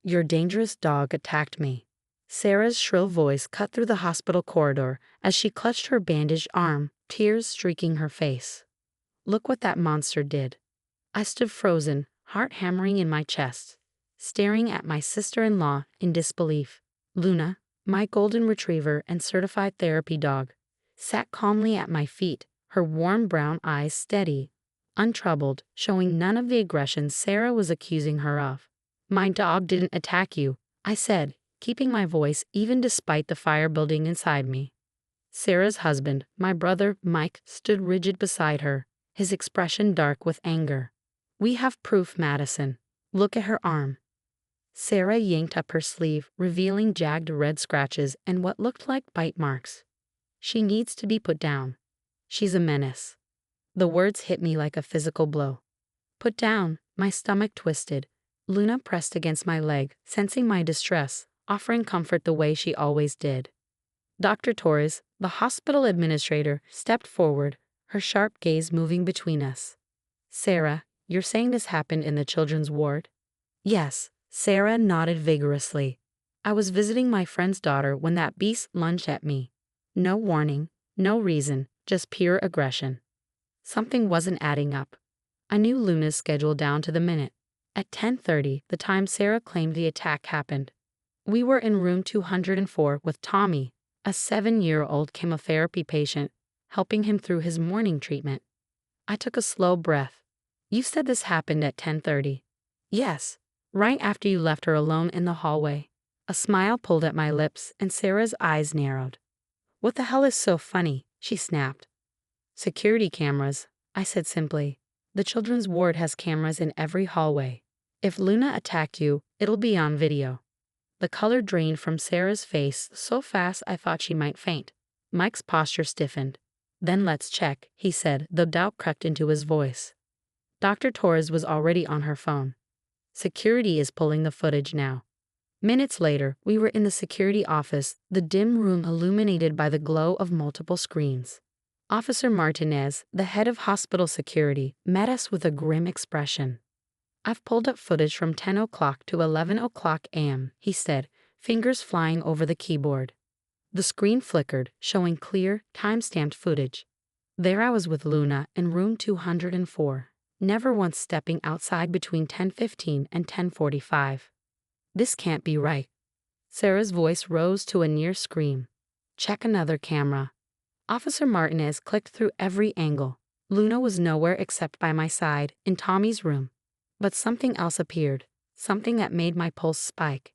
Your dangerous dog attacked me. Sarah's shrill voice cut through the hospital corridor as she clutched her bandaged arm, tears streaking her face. Look what that monster did. I stood frozen, heart hammering in my chest, staring at my sister-in-law in disbelief. Luna, my golden retriever and certified therapy dog, sat calmly at my feet, her warm brown eyes steady, untroubled, showing none of the aggression Sarah was accusing her of. My dog didn't attack you, I said, keeping my voice even despite the fire building inside me. Sarah's husband, my brother Mike, stood rigid beside her, his expression dark with anger. We have proof, Madison. Look at her arm. Sarah yanked up her sleeve, revealing jagged red scratches and what looked like bite marks. She needs to be put down. She's a menace. The words hit me like a physical blow. Put down, my stomach twisted. Luna pressed against my leg, sensing my distress, offering comfort the way she always did. Dr. Torres, the hospital administrator, stepped forward, her sharp gaze moving between us. Sarah, you're saying this happened in the children's ward? Yes, Sarah nodded vigorously. I was visiting my friend's daughter when that beast lunged at me. No warning, no reason, just pure aggression. Something wasn't adding up. I knew Luna's schedule down to the minute. At 10:30, the time Sarah claimed the attack happened. We were in room 204 with Tommy, a 7-year-old chemotherapy patient, helping him through his morning treatment. I took a slow breath. You said this happened at 10:30. Yes, right after you left her alone in the hallway. A smile pulled at my lips and Sarah's eyes narrowed. What the hell is so funny? She snapped. Security cameras, I said simply. The children's ward has cameras in every hallway. If Luna attacked you, it'll be on video. The color drained from Sarah's face so fast I thought she might faint. Mike's posture stiffened. Then let's check, he said, though doubt crept into his voice. Dr. Torres was already on her phone. Security is pulling the footage now. Minutes later, we were in the security office, the dim room illuminated by the glow of multiple screens. Officer Martinez, the head of hospital security, met us with a grim expression. I've pulled up footage from 10 o'clock to 11 o'clock a.m., he said, fingers flying over the keyboard. The screen flickered, showing clear, time-stamped footage. There I was with Luna in room 204, never once stepping outside between 10:15 and 10:45. This can't be right. Sarah's voice rose to a near scream. Check another camera. Officer Martinez clicked through every angle. Luna was nowhere except by my side, in Tommy's room. But something else appeared, something that made my pulse spike.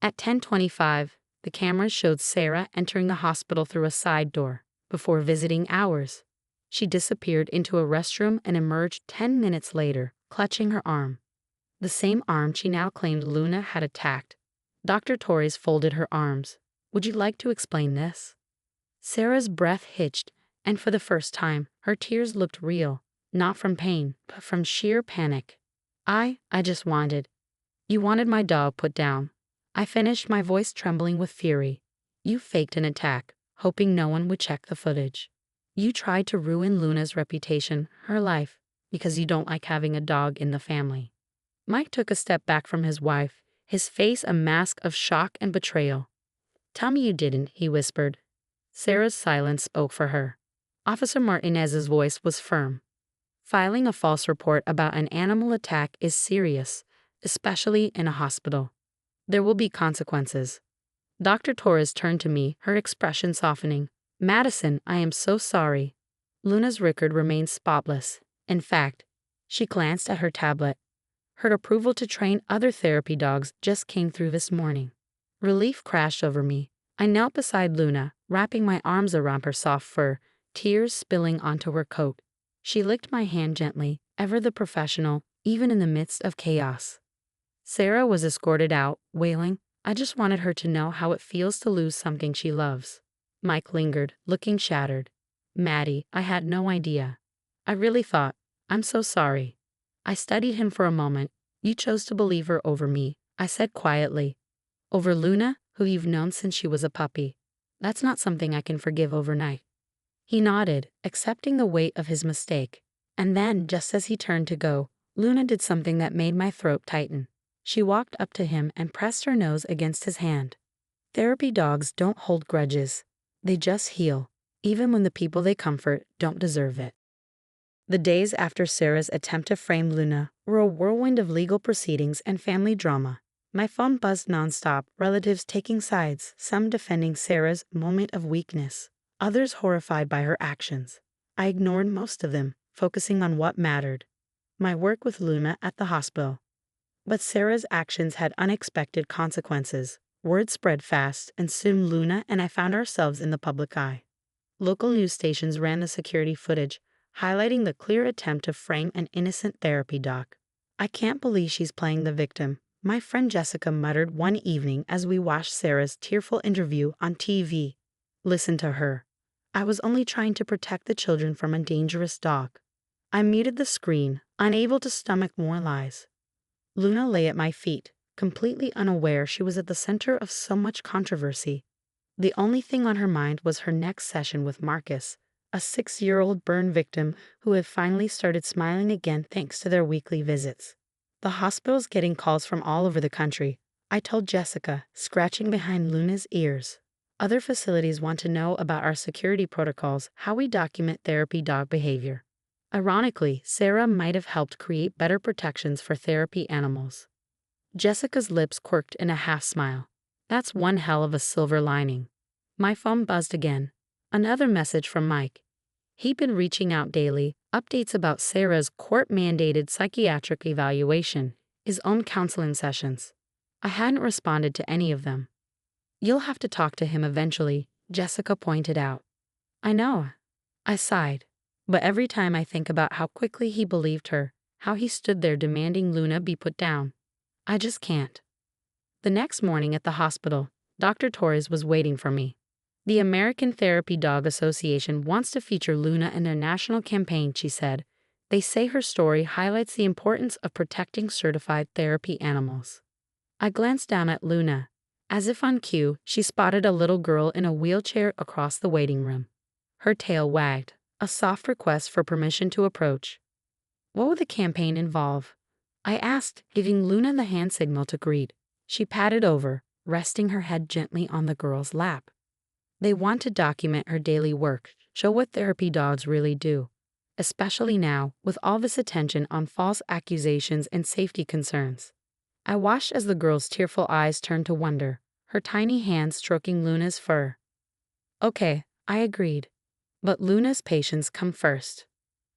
At 10:25, the cameras showed Sarah entering the hospital through a side door, before visiting ours. She disappeared into a restroom and emerged 10 minutes later, clutching her arm. The same arm she now claimed Luna had attacked. Dr. Torres folded her arms. Would you like to explain this? Sarah's breath hitched, and for the first time, her tears looked real, not from pain, but from sheer panic. I just wanted. You wanted my dog put down. I finished, my voice trembling with fury. You faked an attack, hoping no one would check the footage. You tried to ruin Luna's reputation, her life, because you don't like having a dog in the family. Mike took a step back from his wife, his face a mask of shock and betrayal. Tell me you didn't, he whispered. Sarah's silence spoke for her. Officer Martinez's voice was firm. Filing a false report about an animal attack is serious, especially in a hospital. There will be consequences. Dr. Torres turned to me, her expression softening. Madison, I am so sorry. Luna's record remains spotless. In fact, she glanced at her tablet. Her approval to train other therapy dogs just came through this morning. Relief crashed over me. I knelt beside Luna, wrapping my arms around her soft fur, tears spilling onto her coat. She licked my hand gently, ever the professional, even in the midst of chaos. Sarah was escorted out, wailing, I just wanted her to know how it feels to lose something she loves. Mike lingered, looking shattered. Maddie, I had no idea. I really thought, I'm so sorry. I studied him for a moment. You chose to believe her over me, I said quietly. Over Luna, who you've known since she was a puppy. That's not something I can forgive overnight. He nodded, accepting the weight of his mistake. And then, just as he turned to go, Luna did something that made my throat tighten. She walked up to him and pressed her nose against his hand. Therapy dogs don't hold grudges. They just heal, even when the people they comfort don't deserve it. The days after Sarah's attempt to frame Luna were a whirlwind of legal proceedings and family drama. My phone buzzed nonstop, relatives taking sides, some defending Sarah's moment of weakness, others horrified by her actions. I ignored most of them, focusing on what mattered: my work with Luna at the hospital. But Sarah's actions had unexpected consequences. Word spread fast, and soon Luna and I found ourselves in the public eye. Local news stations ran the security footage, highlighting the clear attempt to frame an innocent therapy dog. "I can't believe she's playing the victim," my friend Jessica muttered one evening as we watched Sarah's tearful interview on TV. "Listen to her. I was only trying to protect the children from a dangerous dog." I muted the screen, unable to stomach more lies. Luna lay at my feet, completely unaware she was at the center of so much controversy. The only thing on her mind was her next session with Marcus, a 6-year-old burn victim who had finally started smiling again thanks to their weekly visits. "The hospital's getting calls from all over the country," I told Jessica, scratching behind Luna's ears. "Other facilities want to know about our security protocols, how we document therapy dog behavior." Ironically, Sarah might have helped create better protections for therapy animals. Jessica's lips quirked in a half-smile. "That's one hell of a silver lining." My phone buzzed again. Another message from Mike. He'd been reaching out daily, updates about Sarah's court-mandated psychiatric evaluation, his own counseling sessions. I hadn't responded to any of them. "You'll have to talk to him eventually," Jessica pointed out. "I know." I sighed. But every time I think about how quickly he believed her, how he stood there demanding Luna be put down, I just can't. The next morning at the hospital, Dr. Torres was waiting for me. "The American Therapy Dog Association wants to feature Luna in their national campaign," she said. "They say her story highlights the importance of protecting certified therapy animals." I glanced down at Luna. As if on cue, she spotted a little girl in a wheelchair across the waiting room. Her tail wagged, a soft request for permission to approach. "What will the campaign involve?" I asked, giving Luna the hand signal to greet. She patted over, resting her head gently on the girl's lap. "They want to document her daily work, show what therapy dogs really do, especially now, with all this attention on false accusations and safety concerns." I watched as the girl's tearful eyes turned to wonder, her tiny hands stroking Luna's fur. "Okay," I agreed. But Luna's patients come first.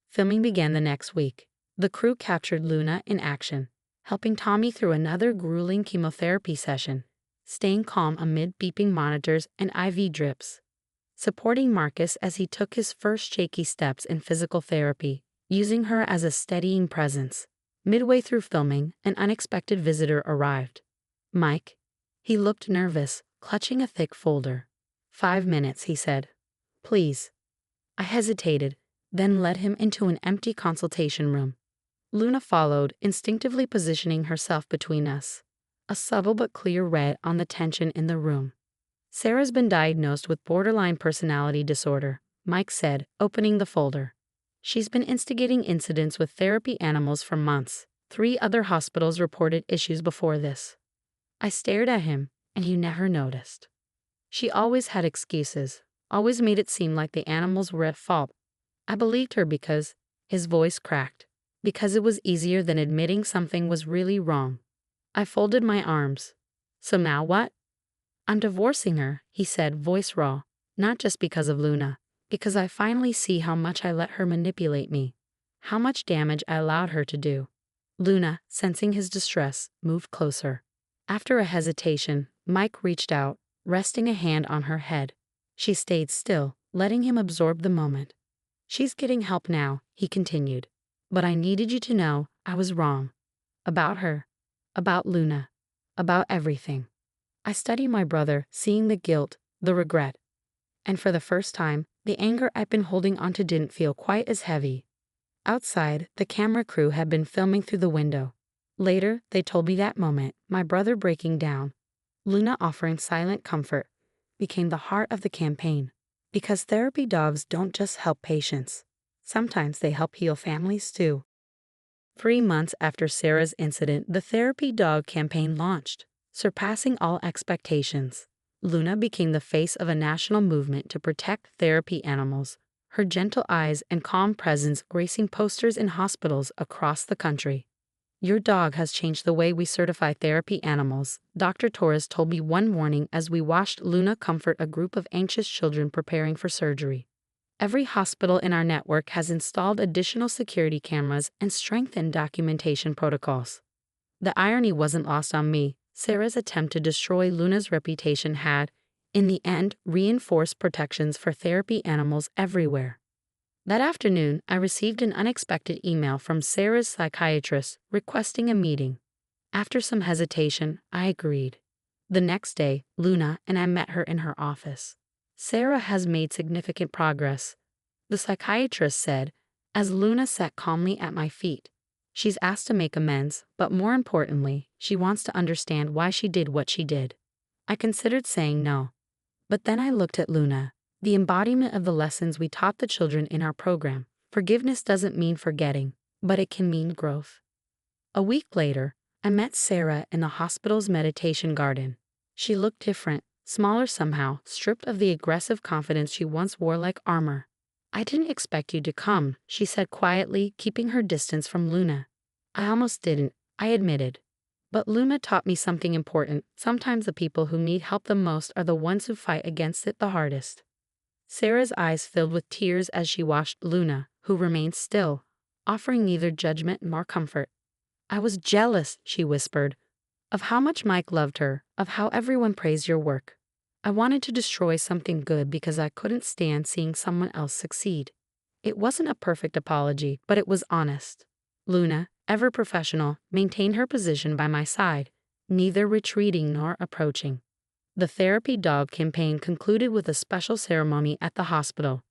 Filming began the next week. The crew captured Luna in action, helping Tommy through another grueling chemotherapy session, staying calm amid beeping monitors and IV drips, supporting Marcus as he took his first shaky steps in physical therapy, using her as a steadying presence. Midway through filming, an unexpected visitor arrived. Mike. He looked nervous, clutching a thick folder. 5 minutes, he said. "Please." I hesitated, then led him into an empty consultation room. Luna followed, instinctively positioning herself between us, a subtle but clear red on the tension in the room. "Sarah's been diagnosed with borderline personality disorder," Mike said, opening the folder. "She's been instigating incidents with therapy animals for months. 3 other hospitals reported issues before this." I stared at him, and he never noticed. She always had excuses, always made it seem like the animals were at fault. I believed her because, his voice cracked, because it was easier than admitting something was really wrong. I folded my arms. "So now what?" "I'm divorcing her," he said, voice raw, "not just because of Luna, because I finally see how much I let her manipulate me, how much damage I allowed her to do." Luna, sensing his distress, moved closer. After a hesitation, Mike reached out, resting a hand on her head. She stayed still, letting him absorb the moment. "She's getting help now," he continued. "But I needed you to know I was wrong. About her. About Luna. About everything." I studied my brother, seeing the guilt, the regret. And for the first time, the anger I'd been holding onto didn't feel quite as heavy. Outside, the camera crew had been filming through the window. Later, they told me that moment, my brother breaking down, Luna offering silent comfort, became the heart of the campaign. Because therapy dogs don't just help patients. Sometimes they help heal families too. 3 months after Sarah's incident, the Therapy Dog campaign launched, surpassing all expectations. Luna became the face of a national movement to protect therapy animals, her gentle eyes and calm presence gracing posters in hospitals across the country. "Your dog has changed the way we certify therapy animals," Dr. Torres told me one morning as we watched Luna comfort a group of anxious children preparing for surgery. "Every hospital in our network has installed additional security cameras and strengthened documentation protocols." The irony wasn't lost on me. Sarah's attempt to destroy Luna's reputation had, in the end, reinforced protections for therapy animals everywhere. That afternoon, I received an unexpected email from Sarah's psychiatrist requesting a meeting. After some hesitation, I agreed. The next day, Luna and I met her in her office. "Sarah has made significant progress," the psychiatrist said, as Luna sat calmly at my feet. "She's asked to make amends, but more importantly, she wants to understand why she did what she did." I considered saying no. But then I looked at Luna, the embodiment of the lessons we taught the children in our program. Forgiveness doesn't mean forgetting, but it can mean growth. A week later, I met Sarah in the hospital's meditation garden. She looked different, smaller somehow, stripped of the aggressive confidence she once wore like armor. "I didn't expect you to come," she said quietly, keeping her distance from Luna. "I almost didn't," I admitted. "But Luna taught me something important. Sometimes the people who need help the most are the ones who fight against it the hardest." Sarah's eyes filled with tears as she watched Luna, who remained still, offering neither judgment nor comfort. "I was jealous," she whispered, "of how much Mike loved her, of how everyone praised your work. I wanted to destroy something good because I couldn't stand seeing someone else succeed." It wasn't a perfect apology, but it was honest. Luna, ever professional, maintained her position by my side, neither retreating nor approaching. The Therapy Dog campaign concluded with a special ceremony at the hospital.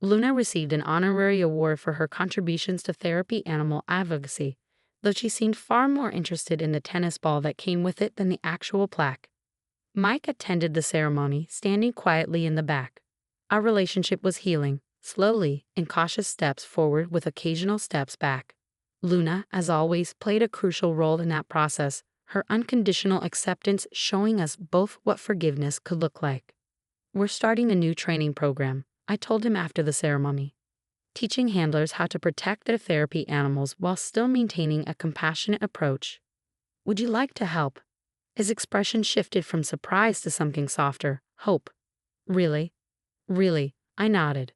Luna received an honorary award for her contributions to therapy animal advocacy, though she seemed far more interested in the tennis ball that came with it than the actual plaque. Mike attended the ceremony, standing quietly in the back. Our relationship was healing, slowly, in cautious steps forward with occasional steps back. Luna, as always, played a crucial role in that process, her unconditional acceptance showing us both what forgiveness could look like. "We're starting a new training program," I told him after the ceremony, "teaching handlers how to protect their therapy animals while still maintaining a compassionate approach. Would you like to help?" His expression shifted from surprise to something softer, hope. "Really? Really?" I nodded.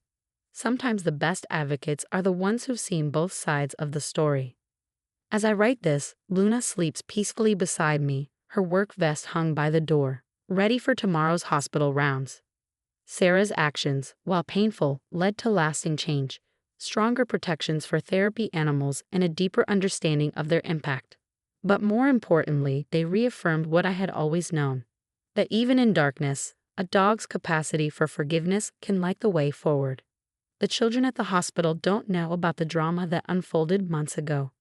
Sometimes the best advocates are the ones who've seen both sides of the story. As I write this, Luna sleeps peacefully beside me, her work vest hung by the door, ready for tomorrow's hospital rounds. Sarah's actions, while painful, led to lasting change, stronger protections for therapy animals, and a deeper understanding of their impact. But more importantly, they reaffirmed what I had always known, that even in darkness, a dog's capacity for forgiveness can light the way forward. The children at the hospital don't know about the drama that unfolded months ago.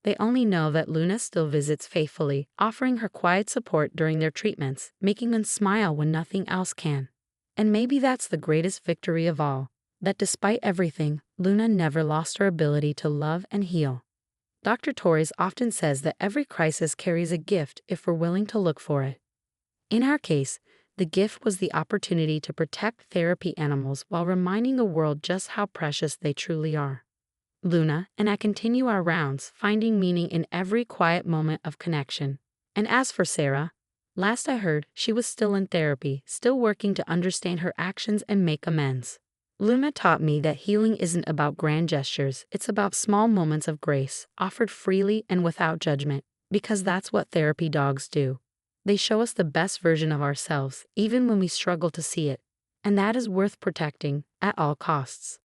They only know that Luna still visits faithfully, offering her quiet support during their treatments, making them smile when nothing else can. And maybe that's the greatest victory of all, that despite everything, Luna never lost her ability to love and heal. Dr. Torres often says that every crisis carries a gift if we're willing to look for it. In our case, the gift was the opportunity to protect therapy animals while reminding the world just how precious they truly are. Luna and I continue our rounds, finding meaning in every quiet moment of connection. And as for Sarah, last I heard, she was still in therapy, still working to understand her actions and make amends. Luna taught me that healing isn't about grand gestures, it's about small moments of grace, offered freely and without judgment, because that's what therapy dogs do. They show us the best version of ourselves, even when we struggle to see it, and that is worth protecting at all costs.